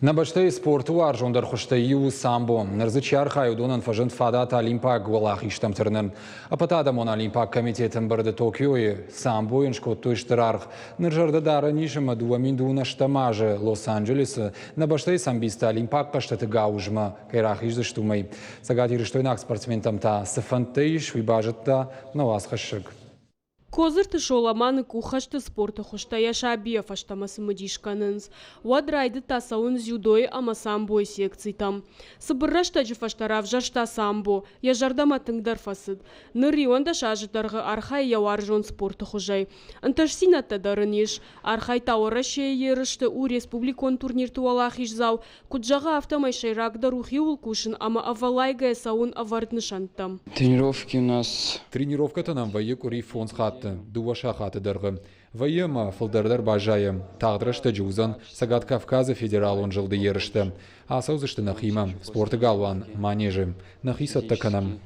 Набаштай спорту аржондар хуштаю самбо. Нырзычар хайудонан фажент фадат олимпак голах иштамтырнын. Апатадамон олимпак комитетен барды Токиои самбо иншкотту иштырарх. Ныржарды дары нишима дуамин дуна штамажы Лос-Анджелес. Набаштай самбиста олимпак каштаты гаужма. Кайрах иштумай. Сагати иштойнак спортсментам-та сыфантыш вибажытта навасхашык. Козырты шоламаны кухашты спорты хуштая шабиев аштамасы мыдишканынз. Уадрайды тасауын зюдой ама самбой секций там. Сыбыррашта жифаштарав жашта самбо. Я жардама тыңдар фасыд. Нырри онда шажыдарғы архай яуаржон спорты хужай. Анташсинатта дарынеш. Архай тауыра ерышты у республикон турнир туалах ишзау. Куджага автомай шайрагда рухи улкушын ама авалайгая саун аварднышантам. Тренировки у нас... Тренировка-то нам вайек ури фонс дуаша хаты дыргы. Вайыма фылдардар бажайым. Тағдырышты жузан, Сагат Кавказа федерал он жылды ерішті. Асаузышты нахима, спорты галван, манежі. Нахисатты канам.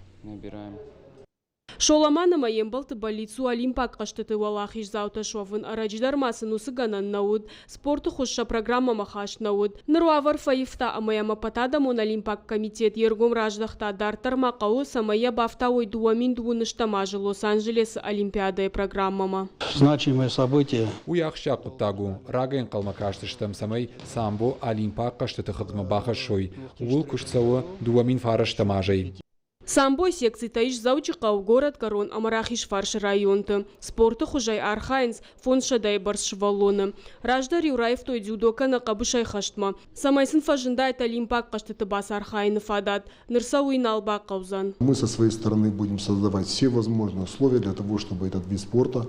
Шоламаны маембалты балицу олимпак аштыты валахиш заута шовын араджидар масынусы ганан науд, спорты хушша программа махаш науд. Нруавар фаифта амаяма патадамон олимпак комитет ергом раждахта дартар мақау самая бафта ойдуамин дуыныштамажы Лос-Анджелес олимпиадая программама. Значимое событие. Уяхща куттагу, рагайн калмакаштыштым самай самбо олимпак аштыты хыдма бахашой. Ул кушцауы дуамин фараштамажай. Самбой секций таиш заучикау город Корон Амарахиш фарш районты. Спорты хужай архайнс фонд шадай барс швалоны. Раждар юраев той дзюдока на кабышай хаштма. Самайсын фажындайт олимпак каштыты бас архайны фадат. Нырса уйналба каузан. Мы со своей стороны будем создавать все возможные условия для того, чтобы этот вид спорта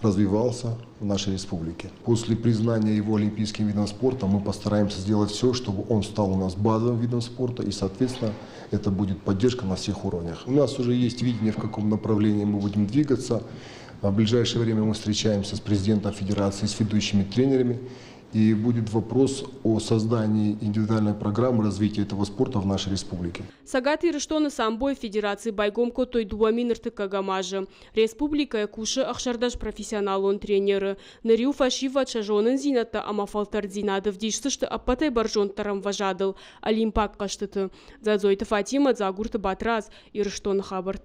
развивался в нашей республике. После признания его олимпийским видом спорта мы постараемся сделать все, чтобы он стал у нас базовым видом спорта, и, соответственно, это будет поддержка на всех уровнях. У нас уже есть видение, в каком направлении мы будем двигаться. В ближайшее время мы встречаемся с президентом федерации, с ведущими тренерами, и будет вопрос о создании индивидуальной программы развития этого спорта в нашей республике. Сагат ирыштоны самбой федерации байгомко той дуаминырты кагамажы. Республика куши ахшардаш профессионалон тренеры. Нырю фашива чажонын зината ама фалтардзинадов дишсышты апатай баржон тарам важадыл. Олимпак каштыты. Задзойты Фатима, Загурты Батраз, ирыштоны хабарт.